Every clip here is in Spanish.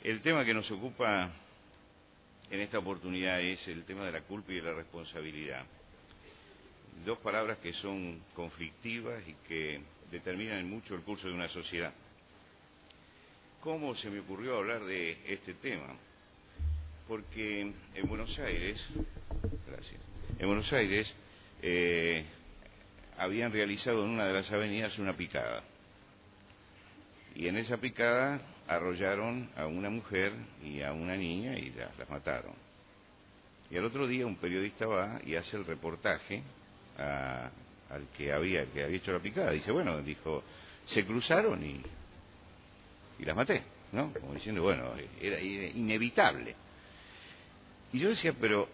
El tema que nos ocupa en esta oportunidad es el tema de la culpa y de la responsabilidad. Dos palabras que son conflictivas y que determinan mucho el curso de una sociedad. ¿Cómo se me ocurrió hablar de este tema? Porque en Buenos Aires, habían realizado en una de las avenidas una picada. Y en esa picada arrollaron a una mujer y a una niña y las mataron. Y al otro día un periodista va y hace el reportaje al que había hecho la picada. Dice, dijo, se cruzaron y las maté, ¿no? Como diciendo, era inevitable. Y yo decía, pero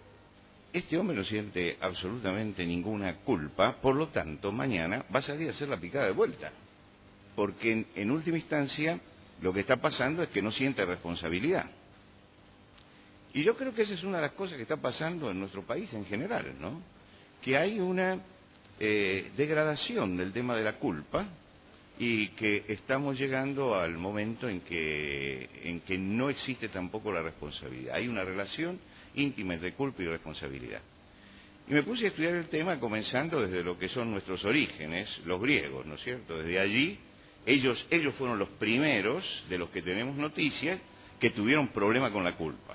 este hombre no siente absolutamente ninguna culpa, por lo tanto, mañana va a salir a hacer la picada de vuelta. Porque en última instancia lo que está pasando es que no siente responsabilidad. Y yo creo que esa es una de las cosas que está pasando en nuestro país en general, ¿no? Que hay una degradación del tema de la culpa y que estamos llegando al momento en que no existe tampoco la responsabilidad. Hay una relación íntima entre culpa y responsabilidad. Y me puse a estudiar el tema comenzando desde lo que son nuestros orígenes, los griegos, ¿no es cierto? Desde allí, ellos fueron los primeros de los que tenemos noticias que tuvieron problema con la culpa.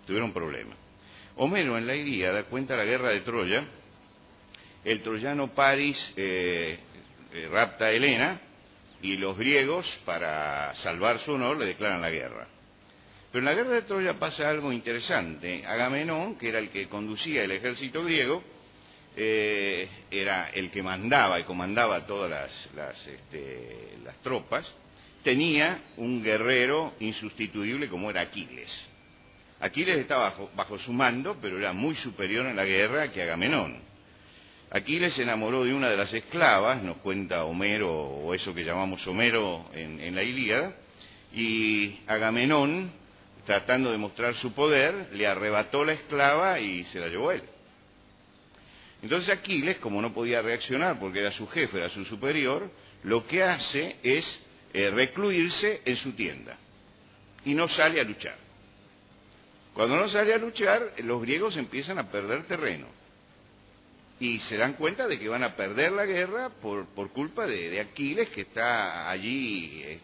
Tuvieron problema. Homero en la Ilíada cuenta la guerra de Troya. El troyano Paris rapta a Helena y los griegos, para salvar su honor, le declaran la guerra. Pero en la guerra de Troya pasa algo interesante. Agamenón, que era el que conducía el ejército griego, era el que mandaba y comandaba todas las tropas, tenía un guerrero insustituible como era Aquiles. Aquiles estaba bajo su mando, pero era muy superior en la guerra que Agamenón. Aquiles se enamoró de una de las esclavas, nos cuenta Homero, o eso que llamamos Homero en la Ilíada, y Agamenón, tratando de mostrar su poder, le arrebató la esclava y se la llevó él. Entonces Aquiles, como no podía reaccionar porque era su jefe, era su superior, lo que hace es recluirse en su tienda y no sale a luchar. Cuando no sale a luchar, los griegos empiezan a perder terreno y se dan cuenta de que van a perder la guerra por culpa de Aquiles, que está allí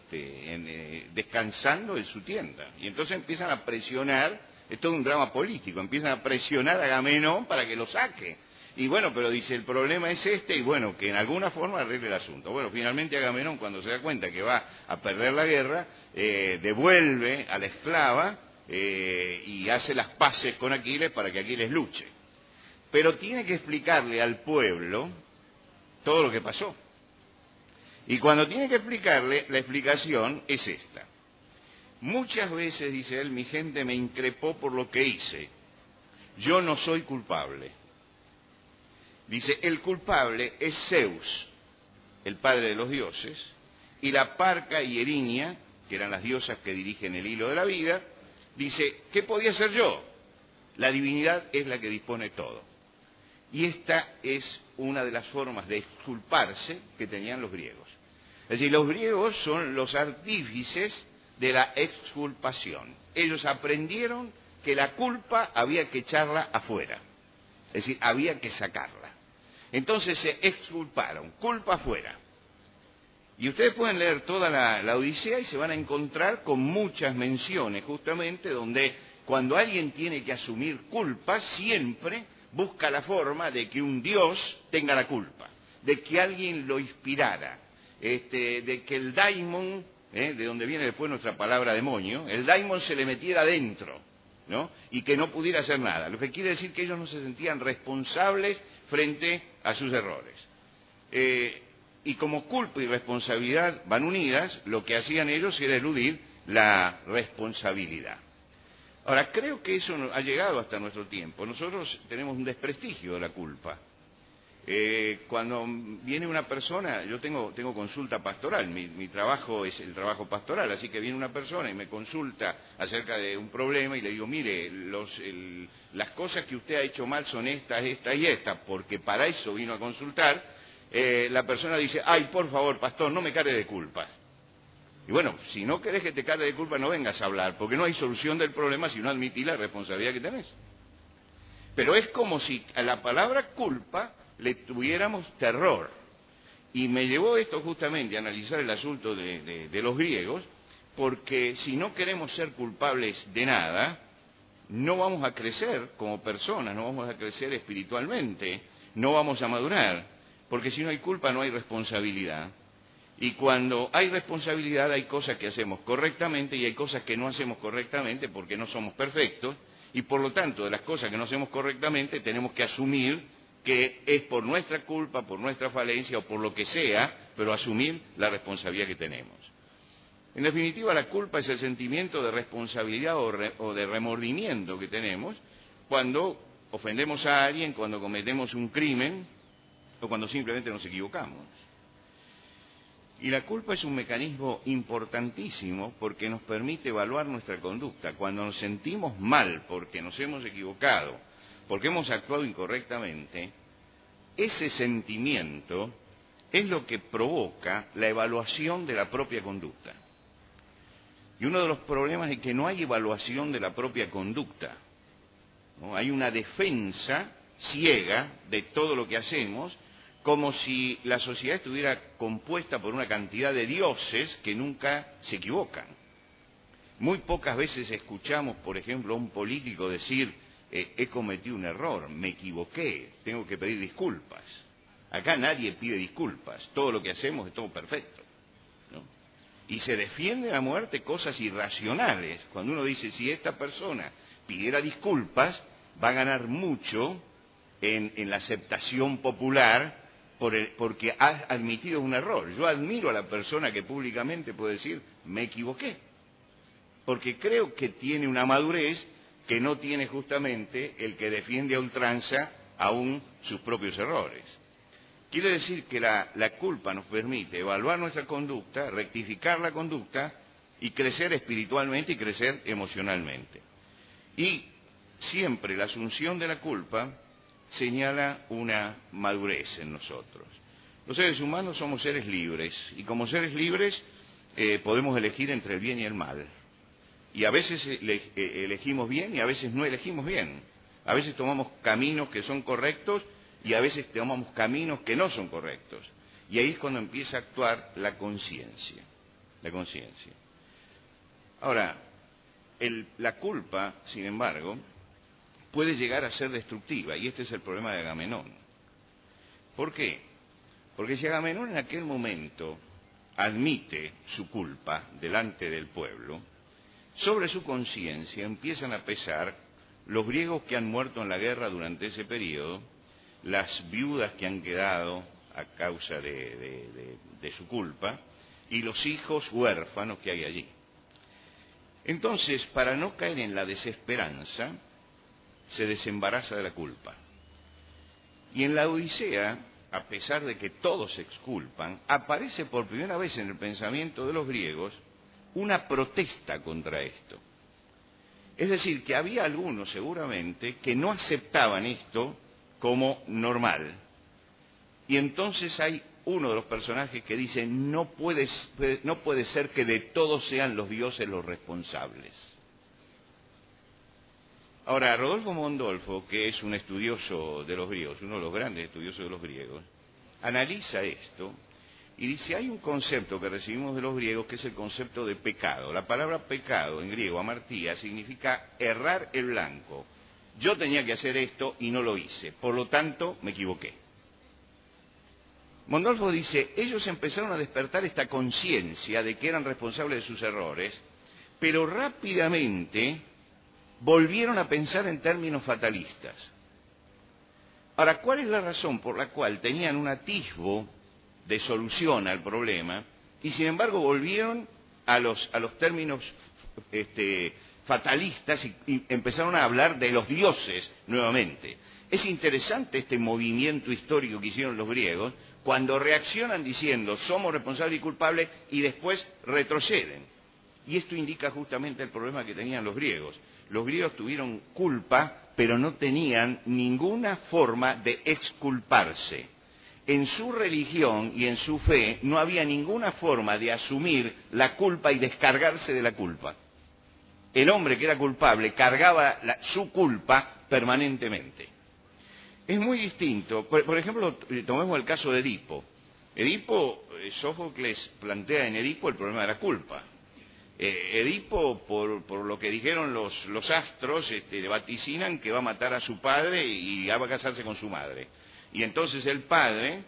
descansando en su tienda. Y entonces empiezan a presionar, es todo un drama político, empiezan a presionar a Agamenón para que lo saque. Y pero dice, el problema es y que en alguna forma arregle el asunto. Finalmente Agamenón, cuando se da cuenta que va a perder la guerra, devuelve a la esclava y hace las paces con Aquiles para que Aquiles luche. Pero tiene que explicarle al pueblo todo lo que pasó. Y cuando tiene que explicarle, la explicación es esta. Muchas veces, dice él, mi gente me increpó por lo que hice. Yo no soy culpable. Dice, el culpable es Zeus, el padre de los dioses, y la Parca y Erinia, que eran las diosas que dirigen el hilo de la vida. Dice, ¿qué podía hacer yo? La divinidad es la que dispone todo. Y esta es una de las formas de exculparse que tenían los griegos. Es decir, los griegos son los artífices de la exculpación. Ellos aprendieron que la culpa había que echarla afuera. Es decir, había que sacarla. Entonces se exculparon, culpa afuera. Y ustedes pueden leer toda la Odisea y se van a encontrar con muchas menciones, justamente, donde cuando alguien tiene que asumir culpa, siempre busca la forma de que un dios tenga la culpa, de que alguien lo inspirara, de que el daimon, de donde viene después nuestra palabra demonio, el daimon se le metiera adentro, ¿no? Y que no pudiera hacer nada. Lo que quiere decir que ellos no se sentían responsables frente a sus errores. Y como culpa y responsabilidad van unidas, lo que hacían ellos era eludir la responsabilidad. Ahora, creo que eso ha llegado hasta nuestro tiempo. Nosotros tenemos un desprestigio de la culpa. Cuando viene una persona, yo tengo consulta pastoral, mi trabajo es el trabajo pastoral, así que viene una persona y me consulta acerca de un problema y le digo, mire, las cosas que usted ha hecho mal son estas, estas y estas, porque para eso vino a consultar. La persona dice, ay, por favor, pastor, no me cargue de culpa. Y bueno, si no querés que te cargue de culpa, no vengas a hablar, porque no hay solución del problema si no admitís la responsabilidad que tenés. Pero es como si a la palabra culpa le tuviéramos terror. Y me llevó esto justamente a analizar el asunto de los griegos, porque si no queremos ser culpables de nada, no vamos a crecer como personas, no vamos a crecer espiritualmente, no vamos a madurar, porque si no hay culpa no hay responsabilidad. Y cuando hay responsabilidad hay cosas que hacemos correctamente y hay cosas que no hacemos correctamente porque no somos perfectos, y por lo tanto de las cosas que no hacemos correctamente tenemos que asumir que es por nuestra culpa, por nuestra falencia o por lo que sea, pero asumir la responsabilidad que tenemos. En definitiva, la culpa es el sentimiento de responsabilidad o de remordimiento que tenemos cuando ofendemos a alguien, cuando cometemos un crimen o cuando simplemente nos equivocamos. Y la culpa es un mecanismo importantísimo porque nos permite evaluar nuestra conducta. Cuando nos sentimos mal porque nos hemos equivocado, porque hemos actuado incorrectamente, ese sentimiento es lo que provoca la evaluación de la propia conducta. Y uno de los problemas es que no hay evaluación de la propia conducta, ¿no? Hay una defensa ciega de todo lo que hacemos, como si la sociedad estuviera compuesta por una cantidad de dioses que nunca se equivocan. Muy pocas veces escuchamos, por ejemplo, a un político decir, he cometido un error, me equivoqué, tengo que pedir disculpas. Acá nadie pide disculpas, todo lo que hacemos es todo perfecto, ¿no? Y se defienden a muerte cosas irracionales. Cuando uno dice, si esta persona pidiera disculpas, va a ganar mucho en la aceptación popular porque ha admitido un error. Yo admiro a la persona que públicamente puede decir, me equivoqué, porque creo que tiene una madurez que no tiene justamente el que defiende a ultranza aún sus propios errores. Quiere decir que la culpa nos permite evaluar nuestra conducta, rectificar la conducta y crecer espiritualmente y crecer emocionalmente. Y siempre la asunción de la culpa señala una madurez en nosotros. Los seres humanos somos seres libres y como seres libres podemos elegir entre el bien y el mal. Y a veces elegimos bien y a veces no elegimos bien. A veces tomamos caminos que son correctos y a veces tomamos caminos que no son correctos. Y ahí es cuando empieza a actuar la conciencia. La conciencia. Ahora, la culpa, sin embargo, puede llegar a ser destructiva, y este es el problema de Agamenón. ¿Por qué? Porque si Agamenón en aquel momento admite su culpa delante del pueblo, sobre su conciencia empiezan a pesar los griegos que han muerto en la guerra durante ese periodo, las viudas que han quedado a causa de su culpa, y los hijos huérfanos que hay allí. Entonces, para no caer en la desesperanza, se desembaraza de la culpa. Y en la Odisea, a pesar de que todos se exculpan, aparece por primera vez en el pensamiento de los griegos una protesta contra esto. Es decir, que había algunos seguramente que no aceptaban esto como normal. Y entonces hay uno de los personajes que dice, no puede ser que de todos sean los dioses los responsables. Ahora, Rodolfo Mondolfo, que es un estudioso de los griegos, uno de los grandes estudiosos de los griegos, analiza esto y dice, hay un concepto que recibimos de los griegos que es el concepto de pecado. La palabra pecado en griego, amartía, significa errar el blanco. Yo tenía que hacer esto y no lo hice, por lo tanto me equivoqué. Mondolfo dice, ellos empezaron a despertar esta conciencia de que eran responsables de sus errores, pero rápidamente volvieron a pensar en términos fatalistas. Ahora, ¿cuál es la razón por la cual tenían un atisbo de solución al problema y sin embargo volvieron a los términos fatalistas y empezaron a hablar de los dioses nuevamente? Es interesante este movimiento histórico que hicieron los griegos cuando reaccionan diciendo somos responsables y culpables y después retroceden. Y esto indica justamente el problema que tenían los griegos. Los griegos tuvieron culpa, pero no tenían ninguna forma de exculparse. en su religión y en su fe no había ninguna forma de asumir la culpa y descargarse de la culpa. El hombre que era culpable cargaba su culpa permanentemente. Es muy distinto. Por ejemplo, tomemos el caso de Edipo. Sófocles plantea en Edipo el problema de la culpa. Edipo, por lo que dijeron los astros, le vaticinan que va a matar a su padre y va a casarse con su madre. Y entonces el padre,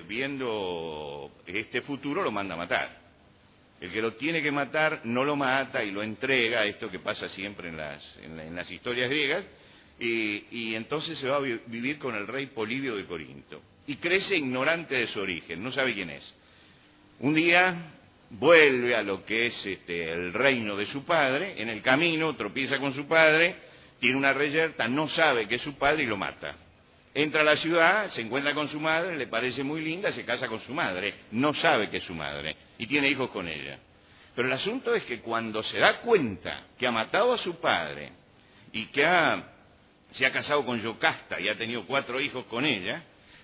viendo este futuro, lo manda a matar. El que lo tiene que matar no lo mata y lo entrega, esto que pasa siempre en las historias griegas, y entonces se va a vivir con el rey Polibio de Corinto. Y crece ignorante de su origen, no sabe quién es. Un día vuelve a lo que es el reino de su padre, en el camino tropieza con su padre, tiene una reyerta, no sabe que es su padre y lo mata. Entra a la ciudad, se encuentra con su madre, le parece muy linda, se casa con su madre, no sabe que es su madre y tiene hijos con ella. Pero el asunto es que cuando se da cuenta que ha matado a su padre y que se ha casado con Yocasta y ha tenido 4 hijos con ella,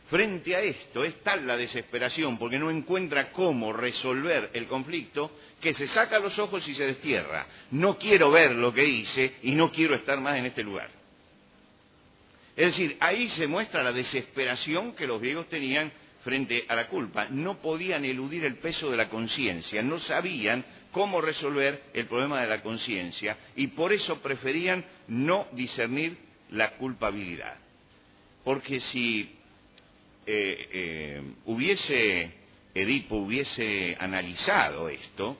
frente a esto es tal la desesperación porque no encuentra cómo resolver el conflicto que se saca los ojos y se destierra. No quiero ver lo que hice y no quiero estar más en este lugar. Es decir, ahí se muestra la desesperación que los griegos tenían frente a la culpa. No podían eludir el peso de la conciencia, no sabían cómo resolver el problema de la conciencia y por eso preferían no discernir la culpabilidad. Porque si Edipo hubiese analizado esto,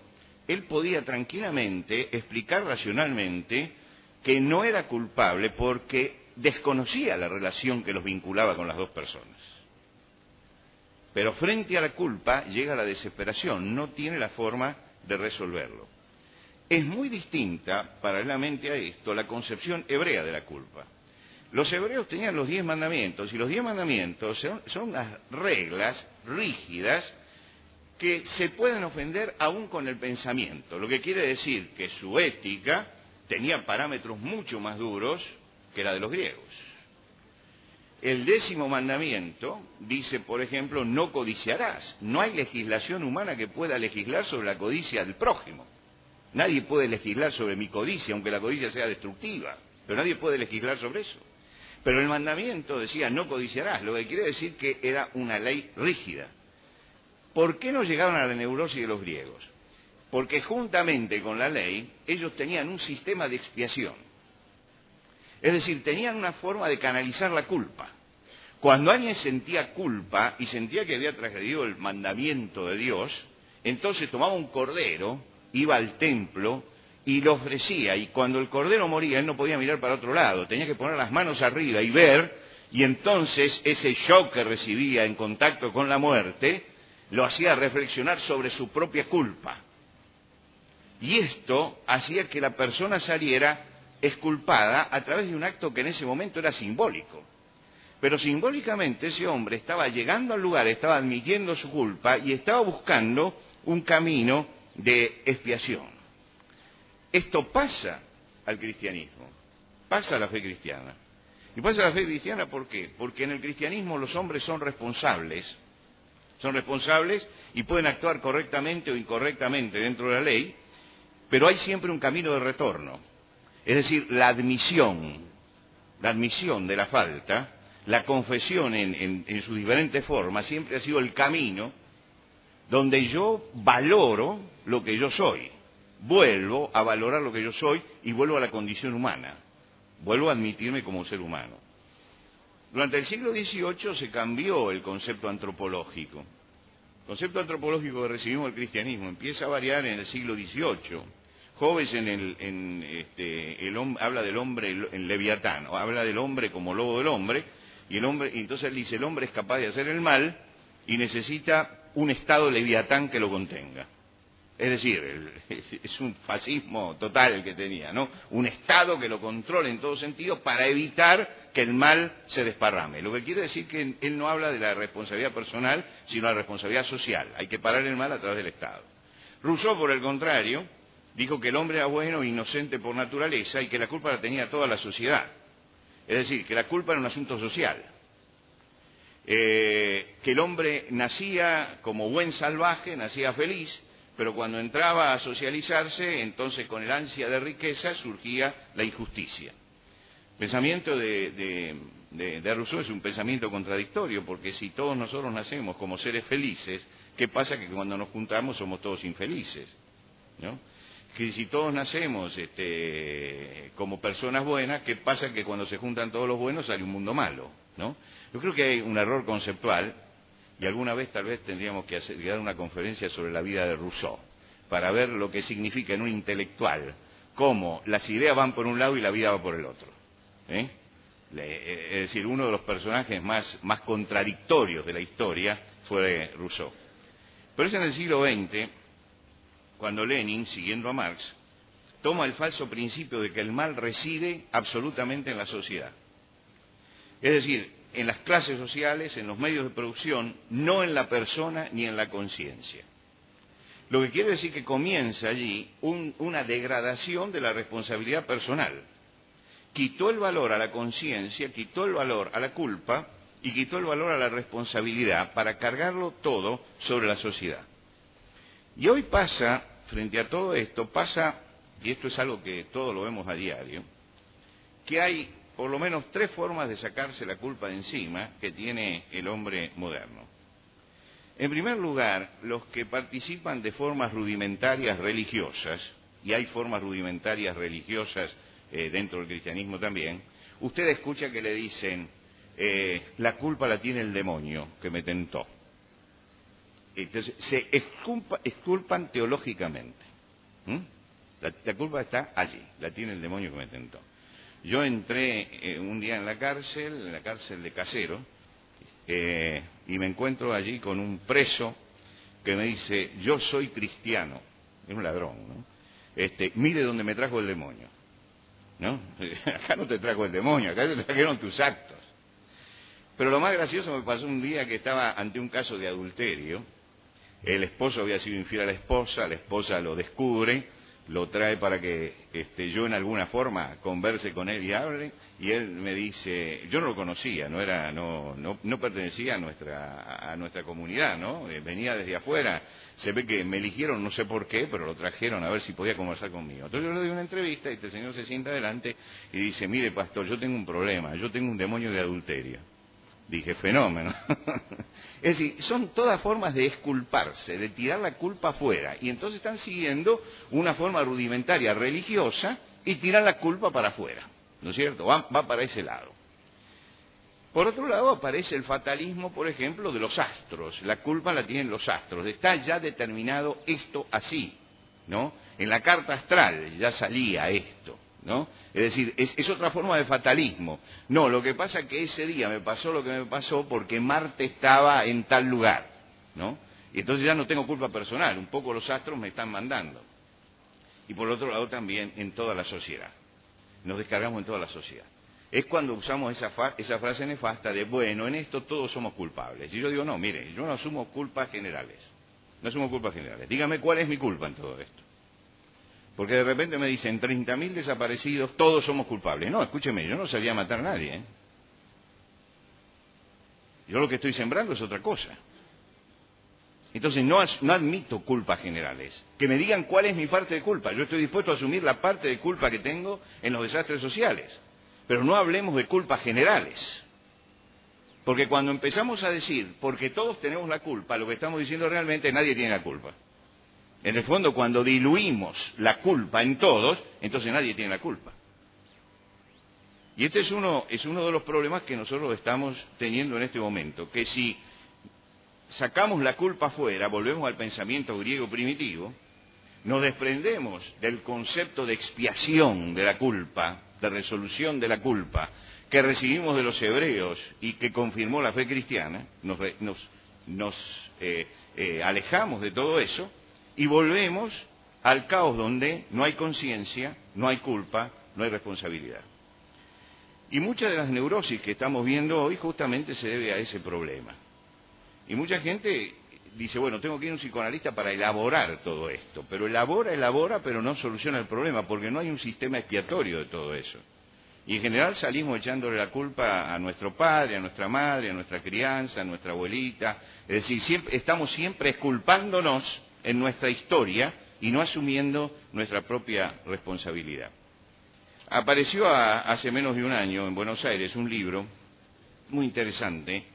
él podía tranquilamente explicar racionalmente que no era culpable porque desconocía la relación que los vinculaba con las dos personas. Pero frente a la culpa llega la desesperación, no tiene la forma de resolverlo. Es muy distinta, paralelamente a esto, la concepción hebrea de la culpa. Los hebreos tenían los 10 mandamientos, y los 10 mandamientos son unas reglas rígidas que se pueden ofender aún con el pensamiento, lo que quiere decir que su ética tenía parámetros mucho más duros que la de los griegos. El 10º mandamiento dice, por ejemplo, no codiciarás. No hay legislación humana que pueda legislar sobre la codicia del prójimo. Nadie puede legislar sobre mi codicia, aunque la codicia sea destructiva, pero nadie puede legislar sobre eso. Pero el mandamiento decía no codiciarás, lo que quiere decir que era una ley rígida. ¿Por qué no llegaron a la neurosis de los griegos? Porque juntamente con la ley, ellos tenían un sistema de expiación. Es decir, tenían una forma de canalizar la culpa. Cuando alguien sentía culpa y sentía que había transgredido el mandamiento de Dios, entonces tomaba un cordero, iba al templo y lo ofrecía. Y cuando el cordero moría, él no podía mirar para otro lado, tenía que poner las manos arriba y ver, y entonces ese shock que recibía en contacto con la muerte lo hacía reflexionar sobre su propia culpa. Y esto hacía que la persona saliera exculpada a través de un acto que en ese momento era simbólico. Pero simbólicamente ese hombre estaba llegando al lugar, estaba admitiendo su culpa y estaba buscando un camino de expiación. Esto pasa al cristianismo, pasa a la fe cristiana. Y pasa a la fe cristiana ¿por qué? Porque en el cristianismo los hombres son responsables y pueden actuar correctamente o incorrectamente dentro de la ley, pero hay siempre un camino de retorno. Es decir, la admisión de la falta, la confesión en sus diferentes formas, siempre ha sido el camino donde yo valoro lo que yo soy. Vuelvo a valorar lo que yo soy y vuelvo a la condición humana. Vuelvo a admitirme como ser humano. Durante el siglo XVIII se cambió el concepto antropológico. El concepto antropológico que recibimos del cristianismo empieza a variar en el siglo XVIII. Hobbes habla del hombre en Leviatán, o habla del hombre como lobo del hombre, y entonces él dice, el hombre es capaz de hacer el mal y necesita un estado Leviatán que lo contenga. Es decir, es un fascismo total el que tenía, ¿no? Un estado que lo controle en todo sentido para evitar que el mal se desparrame. Lo que quiere decir que él no habla de la responsabilidad personal, sino de la responsabilidad social. Hay que parar el mal a través del Estado. Rousseau, por el contrario, dijo que el hombre era bueno e inocente por naturaleza y que la culpa la tenía toda la sociedad. Es decir, que la culpa era un asunto social. que el hombre nacía como buen salvaje, nacía feliz, pero cuando entraba a socializarse, entonces con el ansia de riqueza surgía la injusticia. El pensamiento de Rousseau es un pensamiento contradictorio, porque si todos nosotros nacemos como seres felices, ¿qué pasa? Que cuando nos juntamos somos todos infelices, ¿no? Que si todos nacemos como personas buenas, ¿qué pasa? Que cuando se juntan todos los buenos sale un mundo malo, ¿no? Yo creo que hay un error conceptual, y alguna vez tal vez tendríamos que dar una conferencia sobre la vida de Rousseau, para ver lo que significa en un intelectual, cómo las ideas van por un lado y la vida va por el otro, ¿eh? Es decir, uno de los personajes más contradictorios de la historia fue Rousseau. Pero es en el siglo XX cuando Lenin, siguiendo a Marx, toma el falso principio de que el mal reside absolutamente en la sociedad. Es decir, en las clases sociales, en los medios de producción, no en la persona ni en la conciencia. Lo que quiere decir que comienza allí una degradación de la responsabilidad personal. Quitó el valor a la conciencia, quitó el valor a la culpa y quitó el valor a la responsabilidad para cargarlo todo sobre la sociedad. Y hoy pasa, frente a todo esto, y esto es algo que todos lo vemos a diario, que hay por lo menos 3 formas de sacarse la culpa de encima que tiene el hombre moderno. En primer lugar, los que participan de formas rudimentarias religiosas, y hay formas rudimentarias religiosas dentro del cristianismo también, usted escucha que le dicen, la culpa la tiene el demonio que me tentó. Entonces, se exculpan teológicamente. La culpa está allí, la tiene el demonio que me tentó. Yo entré un día en la cárcel de Casero, y me encuentro allí con un preso que me dice, yo soy cristiano, es un ladrón, ¿no? Mire dónde me trajo el demonio, ¿no? Acá no te trajo el demonio, acá te trajeron tus actos. Pero lo más gracioso me pasó un día que estaba ante un caso de adulterio. El esposo había sido infiel a la esposa lo descubre, lo trae para que yo en alguna forma converse con él y hable, y él me dice, yo no lo conocía, no pertenecía a nuestra comunidad, ¿no? Venía desde afuera, se ve que me eligieron, no sé por qué, pero lo trajeron a ver si podía conversar conmigo. Entonces yo le doy una entrevista y este señor se sienta adelante y dice, mire pastor, yo tengo un problema, yo tengo un demonio de adulterio. Dije, fenómeno. Es decir, son todas formas de exculparse, de tirar la culpa afuera. Y entonces están siguiendo una forma rudimentaria religiosa y tiran la culpa para afuera. ¿No es cierto? Va para ese lado. Por otro lado aparece el fatalismo, por ejemplo, de los astros. La culpa la tienen los astros. Está ya determinado esto así, ¿no? En la carta astral ya salía esto, ¿no? Es decir, es otra forma de fatalismo. No, lo que pasa es que ese día me pasó lo que me pasó porque Marte estaba en tal lugar, ¿no? Y entonces ya no tengo culpa personal, un poco los astros me están mandando. Y por otro lado también en toda la sociedad. Nos descargamos en toda la sociedad. Es cuando usamos esa frase nefasta de, bueno, en esto todos somos culpables. Y yo digo, no, mire, yo no asumo culpas generales. No asumo culpas generales. Dígame cuál es mi culpa en todo esto. Porque de repente me dicen 30.000 desaparecidos, todos somos culpables. No, escúcheme, yo no salía a matar a nadie, ¿eh? Yo lo que estoy sembrando es otra cosa. Entonces no admito culpas generales. Que me digan cuál es mi parte de culpa. Yo estoy dispuesto a asumir la parte de culpa que tengo en los desastres sociales. Pero no hablemos de culpas generales. Porque cuando empezamos a decir, porque todos tenemos la culpa, lo que estamos diciendo realmente, nadie tiene la culpa. En el fondo, cuando diluimos la culpa en todos, entonces nadie tiene la culpa. Y este es uno de los problemas que nosotros estamos teniendo en este momento, que si sacamos la culpa afuera, volvemos al pensamiento griego primitivo, nos desprendemos del concepto de expiación de la culpa, de resolución de la culpa, que recibimos de los hebreos y que confirmó la fe cristiana, nos alejamos de todo eso, y volvemos al caos donde no hay conciencia, no hay culpa, no hay responsabilidad. Y muchas de las neurosis que estamos viendo hoy justamente se debe a ese problema. Y mucha gente dice, bueno, tengo que ir a un psicoanalista para elaborar todo esto. Pero elabora, pero no soluciona el problema, porque no hay un sistema expiatorio de todo eso. Y en general salimos echándole la culpa a nuestro padre, a nuestra madre, a nuestra crianza, a nuestra abuelita. Es decir, estamos siempre exculpándonos en nuestra historia y no asumiendo nuestra propia responsabilidad. Apareció hace menos de un año en Buenos Aires un libro muy interesante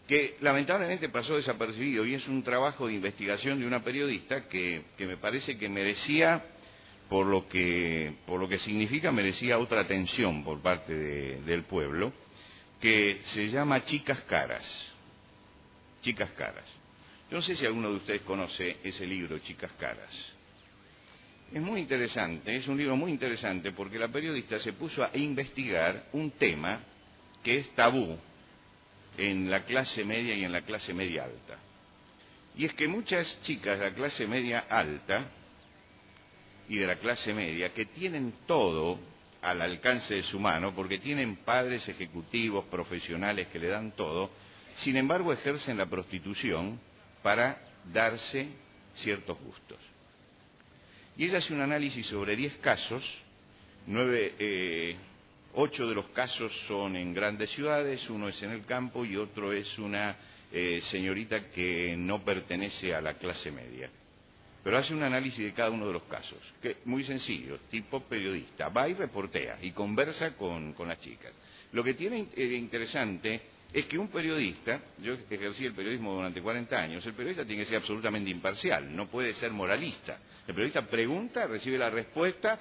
que lamentablemente pasó desapercibido, y es un trabajo de investigación de una periodista que me parece que merecía, por lo que significa, merecía otra atención por parte del pueblo, que se llama Chicas Caras. Chicas Caras. Yo no sé si alguno de ustedes conoce ese libro, Chicas Caras. Es muy interesante, es un libro muy interesante porque la periodista se puso a investigar un tema que es tabú en la clase media y en la clase media alta. Y es que muchas chicas de la clase media alta y de la clase media, que tienen todo al alcance de su mano, porque tienen padres ejecutivos, profesionales que le dan todo, sin embargo ejercen la prostitución para darse ciertos gustos. Y ella hace un análisis sobre 10 casos, 8 de los casos son en grandes ciudades, uno es en el campo y otro es una señorita que no pertenece a la clase media. Pero hace un análisis de cada uno de los casos, que muy sencillo, tipo periodista, va y reportea y conversa con las chicas. Lo que tiene interesante es que un periodista, yo ejercí el periodismo durante 40 años, el periodista tiene que ser absolutamente imparcial, no puede ser moralista. El periodista pregunta, recibe la respuesta,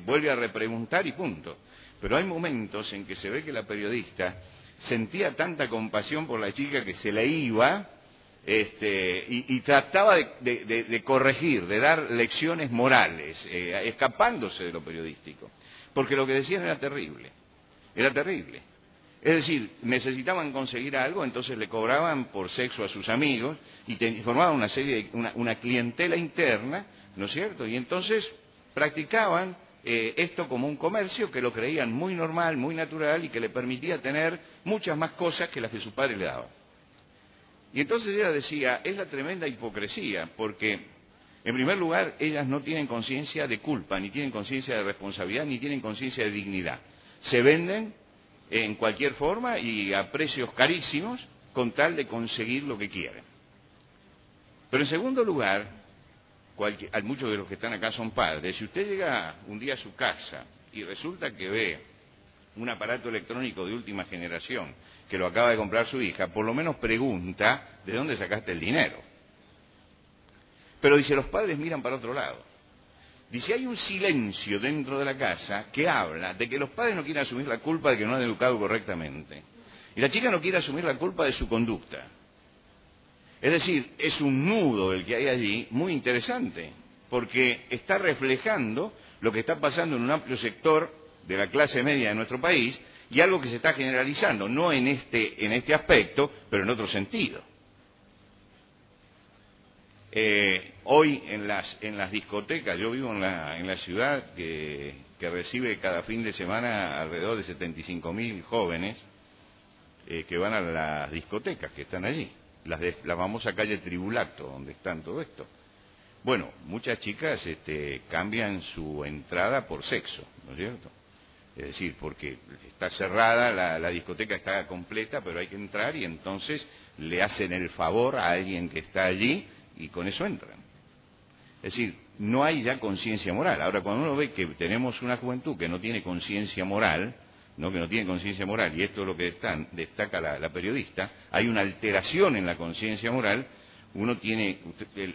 vuelve a repreguntar y punto. Pero hay momentos en que se ve que la periodista sentía tanta compasión por la chica que se le iba y trataba de corregir, de dar lecciones morales, escapándose de lo periodístico. Porque lo que decían era terrible, era terrible. Es decir, necesitaban conseguir algo, entonces le cobraban por sexo a sus amigos y formaban una clientela interna, ¿no es cierto? Y entonces practicaban esto como un comercio que lo creían muy normal, muy natural y que le permitía tener muchas más cosas que las que su padre le daba. Y entonces ella decía, es la tremenda hipocresía, porque en primer lugar ellas no tienen conciencia de culpa, ni tienen conciencia de responsabilidad, ni tienen conciencia de dignidad. Se venden en cualquier forma y a precios carísimos con tal de conseguir lo que quieren. Pero en segundo lugar, muchos de los que están acá son padres. Si usted llega un día a su casa y resulta que ve un aparato electrónico de última generación que lo acaba de comprar su hija, por lo menos pregunta de dónde sacaste el dinero. Pero dice, los padres miran para otro lado. Dice, hay un silencio dentro de la casa que habla de que los padres no quieren asumir la culpa de que no han educado correctamente. Y la chica no quiere asumir la culpa de su conducta. Es decir, es un nudo el que hay allí muy interesante, porque está reflejando lo que está pasando en un amplio sector de la clase media de nuestro país y algo que se está generalizando, no en este aspecto, pero en otro sentido. Hoy en las discotecas, yo vivo en la ciudad que recibe cada fin de semana alrededor de 75.000 jóvenes que van a las discotecas que están allí, la famosa calle Tribulato, donde están todo esto. Bueno, muchas chicas cambian su entrada por sexo, ¿no es cierto? Es decir, porque está cerrada, la discoteca está completa, pero hay que entrar y entonces le hacen el favor a alguien que está allí y con eso entran. Es decir, no hay ya conciencia moral. Ahora, cuando uno ve que tenemos una juventud que no tiene conciencia moral, ¿no? Que no tiene conciencia moral, y esto es lo que destaca la periodista, hay una alteración en la conciencia moral. Uno tiene,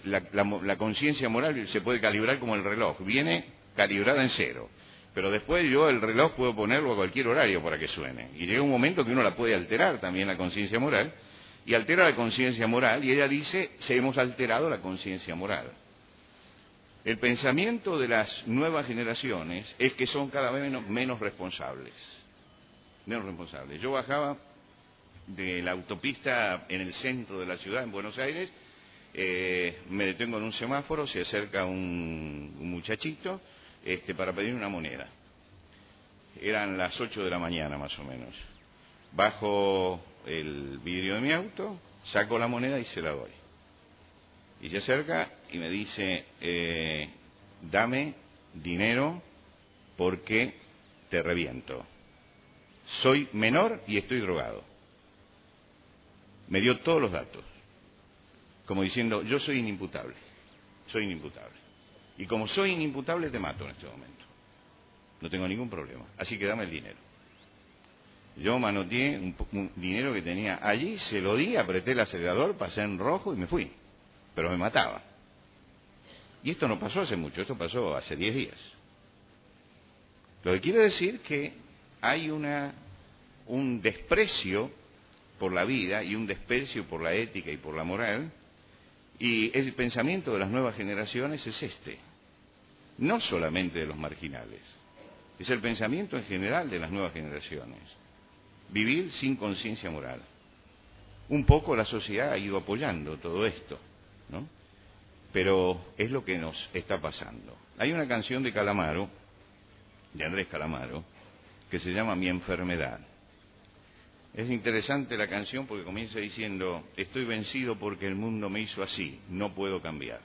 la conciencia moral se puede calibrar como el reloj, viene calibrada en cero, pero después yo el reloj puedo ponerlo a cualquier horario para que suene, y llega un momento que uno la puede alterar también la conciencia moral, y altera la conciencia moral, y ella dice, se hemos alterado la conciencia moral. El pensamiento de las nuevas generaciones es que son cada vez menos responsables. Menos responsables. Yo bajaba de la autopista en el centro de la ciudad, en Buenos Aires, me detengo en un semáforo, se acerca un muchachito para pedir una moneda. Eran las 8 de la mañana más o menos. Bajo el vidrio de mi auto, saco la moneda y se la doy. Y se acerca y me dice, dame dinero porque te reviento. soy menor y estoy drogado. Me dio todos los datos, como diciendo, yo soy inimputable, soy inimputable. Y como soy inimputable, te mato en este momento. No tengo ningún problema, así que dame el dinero. Yo manoteé un dinero que tenía allí, se lo di, apreté el acelerador, pasé en rojo y me fui. Pero me mataba. Y esto no pasó hace mucho, esto pasó hace 10 días. Lo que quiere decir que hay un desprecio por la vida y un desprecio por la ética y por la moral, y el pensamiento de las nuevas generaciones es este, no solamente de los marginales, es el pensamiento en general de las nuevas generaciones. Vivir sin conciencia moral. Un poco la sociedad ha ido apoyando todo esto, ¿no? Pero es lo que nos está pasando. Hay una canción de Calamaro, de Andrés Calamaro, que se llama Mi enfermedad. Es interesante la canción porque comienza diciendo, estoy vencido porque el mundo me hizo así, no puedo cambiar.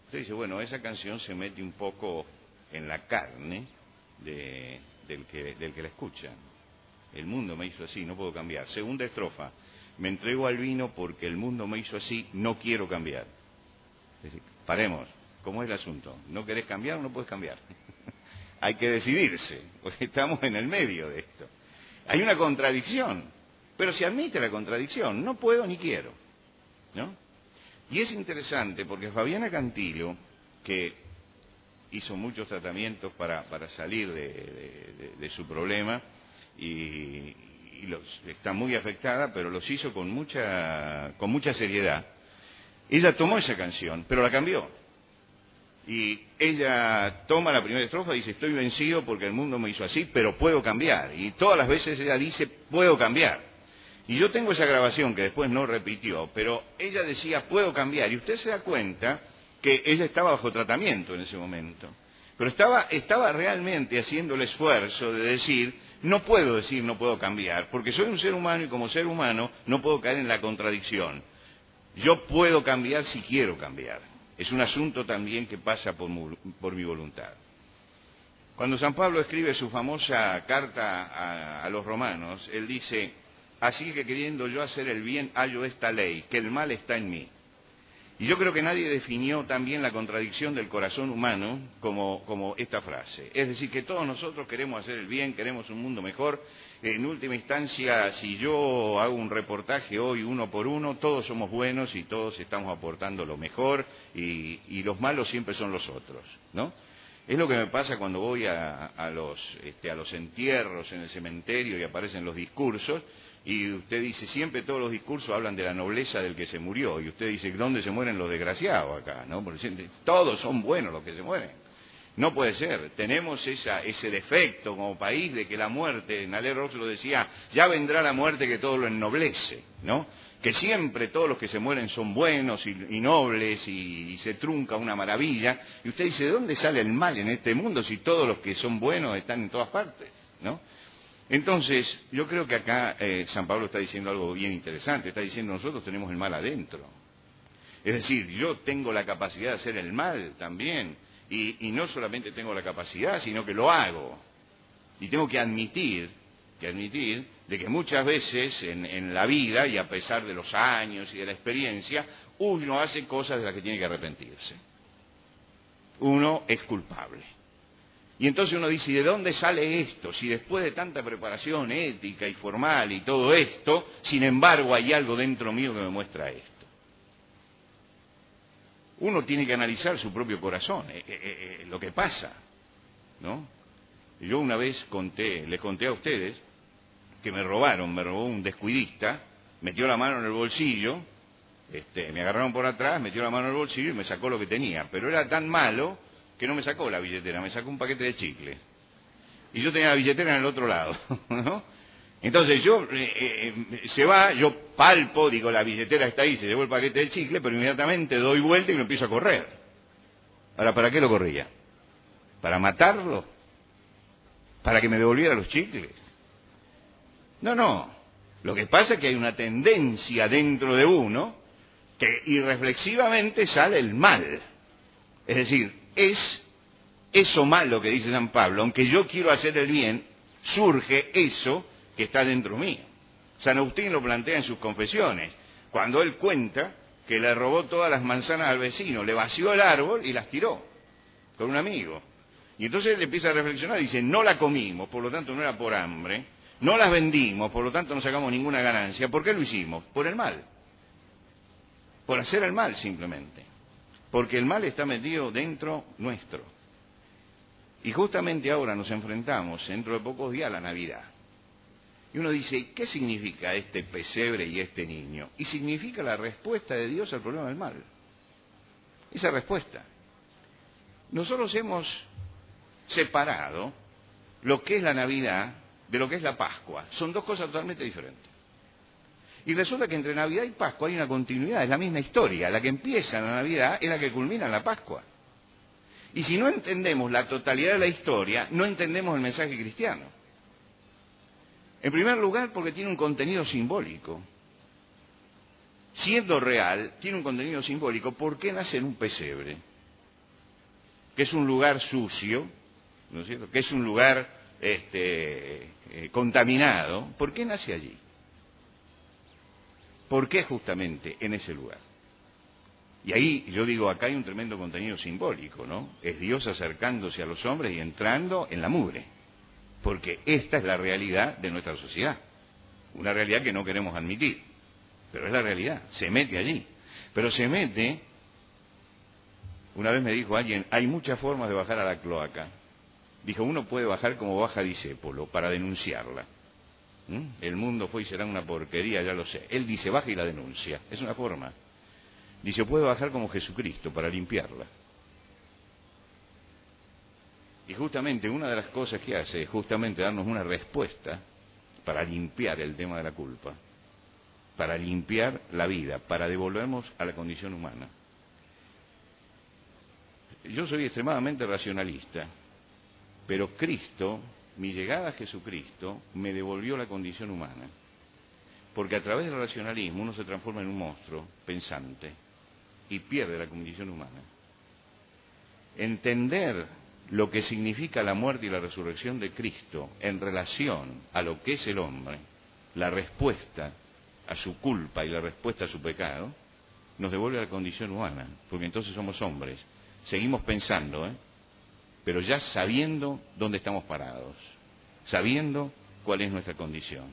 Usted dice, bueno, esa canción se mete un poco en la carne del que la escucha. El mundo me hizo así, no puedo cambiar. Segunda estrofa, me entrego al vino porque el mundo me hizo así, no quiero cambiar. Es decir, paremos, ¿cómo es el asunto? ¿No querés cambiar o no puedes cambiar? Hay que decidirse, porque estamos en el medio de esto. Hay una contradicción, pero se admite la contradicción, no puedo ni quiero, ¿no? Y es interesante porque Fabiana Cantilo, que hizo muchos tratamientos para salir de su problema, y está muy afectada, pero los hizo con mucha seriedad. Ella tomó esa canción, pero la cambió. Y ella toma la primera estrofa y dice, estoy vencido porque el mundo me hizo así, pero puedo cambiar. Y todas las veces ella dice, puedo cambiar. Y yo tengo esa grabación que después no repitió, pero ella decía, puedo cambiar. Y usted se da cuenta que ella estaba bajo tratamiento en ese momento. Pero estaba realmente haciendo el esfuerzo de decir, no puedo cambiar, porque soy un ser humano y como ser humano no puedo caer en la contradicción. Yo puedo cambiar si quiero cambiar. Es un asunto también que pasa por mi voluntad. Cuando San Pablo escribe su famosa carta a los romanos, él dice, así que queriendo yo hacer el bien, hallo esta ley, que el mal está en mí. Y yo creo que nadie definió tan bien la contradicción del corazón humano como esta frase. Es decir, que todos nosotros queremos hacer el bien, queremos un mundo mejor. En última instancia, si yo hago un reportaje hoy uno por uno, todos somos buenos y todos estamos aportando lo mejor y los malos siempre son los otros, ¿no? Es lo que me pasa cuando voy a los entierros en el cementerio y aparecen los discursos. Y usted dice, siempre todos los discursos hablan de la nobleza del que se murió. Y usted dice, ¿dónde se mueren los desgraciados acá? ¿No? Porque todos son buenos los que se mueren. No puede ser. Tenemos ese defecto como país de que la muerte, Nalé Rox lo decía, ya vendrá la muerte que todo lo ennoblece, ¿no? Que siempre todos los que se mueren son buenos y nobles y se trunca una maravilla. Y usted dice, ¿de dónde sale el mal en este mundo si todos los que son buenos están en todas partes, ¿no? Entonces, yo creo que acá San Pablo está diciendo algo bien interesante, está diciendo nosotros tenemos el mal adentro. Es decir, yo tengo la capacidad de hacer el mal también, y no solamente tengo la capacidad, sino que lo hago. Y tengo que admitir de que muchas veces en la vida, y a pesar de los años y de la experiencia, uno hace cosas de las que tiene que arrepentirse. Uno es culpable. Y entonces uno dice, ¿y de dónde sale esto? Si después de tanta preparación ética y formal y todo esto, sin embargo hay algo dentro mío que me muestra esto. Uno tiene que analizar su propio corazón, lo que pasa, ¿no? Yo una vez les conté a ustedes que me robó un descuidista, metió la mano en el bolsillo, me agarraron por atrás, metió la mano en el bolsillo y me sacó lo que tenía, pero era tan malo que no me sacó la billetera, me sacó un paquete de chicle. Y yo tenía la billetera en el otro lado, ¿no? Entonces se va, yo palpo, digo, la billetera está ahí, se llevó el paquete de chicle, pero inmediatamente doy vuelta y me empiezo a correr. Ahora, ¿para qué lo corría? ¿Para matarlo? ¿Para que me devolviera los chicles? No. Lo que pasa es que hay una tendencia dentro de uno que irreflexivamente sale el mal. Es decir, es eso malo que dice San Pablo, aunque yo quiero hacer el bien, surge eso que está dentro mío. San Agustín lo plantea en sus confesiones, cuando él cuenta que le robó todas las manzanas al vecino, le vació el árbol y las tiró con un amigo. Y entonces él empieza a reflexionar y dice, no la comimos, por lo tanto no era por hambre, no las vendimos, por lo tanto no sacamos ninguna ganancia. ¿Por qué lo hicimos? Por el mal. Por hacer el mal simplemente. Porque el mal está metido dentro nuestro. Y justamente ahora nos enfrentamos, dentro de pocos días, a la Navidad. Y uno dice, ¿qué significa este pesebre y este niño? Y significa la respuesta de Dios al problema del mal. Esa respuesta. Nosotros hemos separado lo que es la Navidad de lo que es la Pascua. Son dos cosas totalmente diferentes. Y resulta que entre Navidad y Pascua hay una continuidad, es la misma historia. La que empieza en la Navidad es la que culmina en la Pascua. Y si no entendemos la totalidad de la historia, no entendemos el mensaje cristiano. En primer lugar, porque tiene un contenido simbólico. Siendo real, tiene un contenido simbólico. ¿Por qué nace en un pesebre? Que es un lugar sucio, ¿no es cierto? Que es un lugar contaminado. ¿Por qué nace allí? ¿Por qué justamente en ese lugar? Y ahí yo digo, acá hay un tremendo contenido simbólico, ¿no? Es Dios acercándose a los hombres y entrando en la mugre. Porque esta es la realidad de nuestra sociedad. Una realidad que no queremos admitir. Pero es la realidad. Se mete allí. Pero se mete... Una vez me dijo alguien, hay muchas formas de bajar a la cloaca. Dijo, uno puede bajar como baja Discépolo, para denunciarla. El mundo fue y será una porquería, ya lo sé. Él dice, baja y la denuncia. Es una forma. Dice, puede bajar como Jesucristo, para limpiarla. Y justamente una de las cosas que hace es justamente darnos una respuesta para limpiar el tema de la culpa, para limpiar la vida, para devolvernos a la condición humana. Yo soy extremadamente racionalista, pero Cristo, mi llegada a Jesucristo, me devolvió la condición humana. Porque a través del racionalismo uno se transforma en un monstruo pensante y pierde la condición humana. Entender lo que significa la muerte y la resurrección de Cristo en relación a lo que es el hombre, la respuesta a su culpa y la respuesta a su pecado, nos devuelve a la condición humana, porque entonces somos hombres. Seguimos pensando, pero ya sabiendo dónde estamos parados, sabiendo cuál es nuestra condición.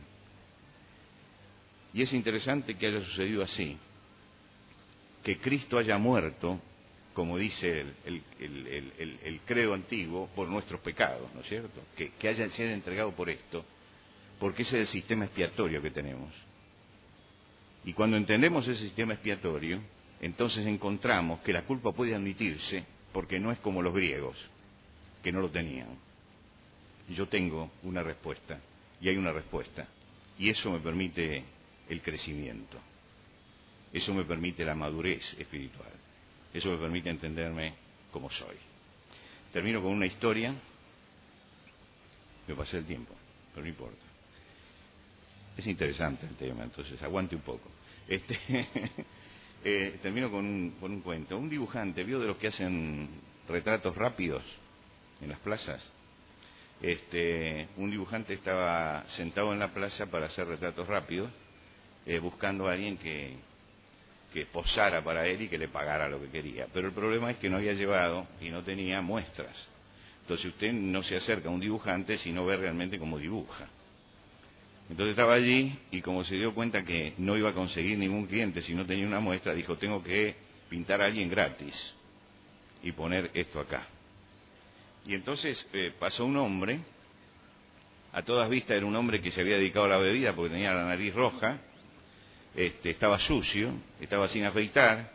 Y es interesante que haya sucedido así, que Cristo haya muerto, como dice el credo antiguo, por nuestros pecados, ¿no es cierto? Que se haya entregado por esto, porque ese es el sistema expiatorio que tenemos. Y cuando entendemos ese sistema expiatorio, entonces encontramos que la culpa puede admitirse porque no es como los griegos, que no lo tenían. Yo tengo una respuesta, y hay una respuesta, y eso me permite el crecimiento, eso me permite la madurez espiritual, eso me permite entenderme como soy. Termino con una historia, me pasé el tiempo, pero no importa. Es interesante el tema, entonces aguante un poco. Termino con un cuento. Un dibujante, ¿vio de los que hacen retratos rápidos en las plazas? Un dibujante estaba sentado en la plaza para hacer retratos rápidos, buscando a alguien que posara para él y que le pagara lo que quería. Pero el problema es que no había llevado y no tenía muestras. Entonces usted no se acerca a un dibujante si no ve realmente cómo dibuja. Entonces estaba allí y como se dio cuenta que no iba a conseguir ningún cliente si no tenía una muestra, dijo, tengo que pintar a alguien gratis y poner esto acá. Y entonces pasó un hombre, a todas vistas era un hombre que se había dedicado a la bebida porque tenía la nariz roja, estaba sucio, estaba sin afeitar,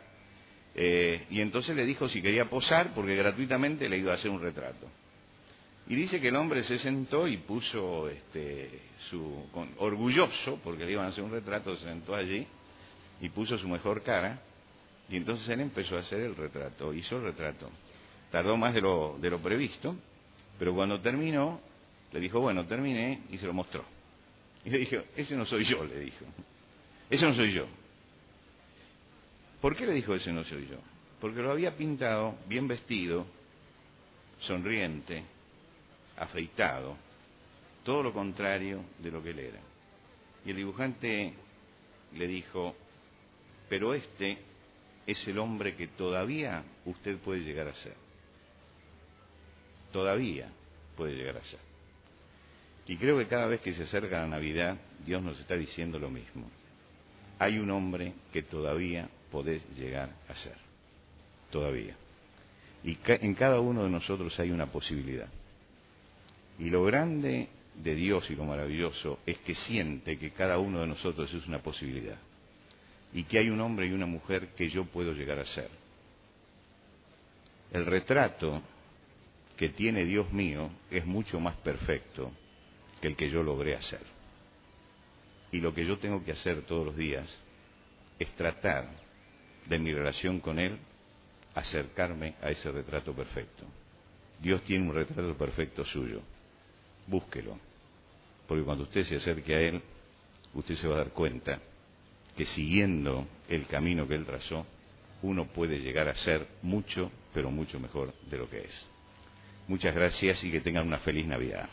y entonces le dijo si quería posar porque gratuitamente le iba a hacer un retrato. Y dice que el hombre se sentó y puso orgulloso, porque le iban a hacer un retrato, se sentó allí y puso su mejor cara, y entonces él empezó a hacer el retrato, hizo el retrato. Tardó más de lo previsto, pero cuando terminó, le dijo, bueno, terminé, y se lo mostró. Y le dijo, ese no soy yo, le dijo. Ese no soy yo. ¿Por qué le dijo ese no soy yo? Porque lo había pintado bien vestido, sonriente, afeitado, todo lo contrario de lo que él era. Y el dibujante le dijo, pero este es el hombre que todavía usted puede llegar a ser. Todavía puede llegar a ser. Y creo que cada vez que se acerca la Navidad, Dios nos está diciendo lo mismo. Hay un hombre que todavía podés llegar a ser. Todavía. Y en cada uno de nosotros hay una posibilidad. Y lo grande de Dios y lo maravilloso es que siente que cada uno de nosotros es una posibilidad. Y que hay un hombre y una mujer que yo puedo llegar a ser. El retrato que tiene Dios mío es mucho más perfecto que el que yo logré hacer. Y lo que yo tengo que hacer todos los días es tratar de mi relación con Él, acercarme a ese retrato perfecto. Dios tiene un retrato perfecto suyo. Búsquelo. Porque cuando usted se acerque a Él, usted se va a dar cuenta que siguiendo el camino que Él trazó, uno puede llegar a ser mucho, pero mucho mejor de lo que es. Muchas gracias y que tengan una feliz Navidad.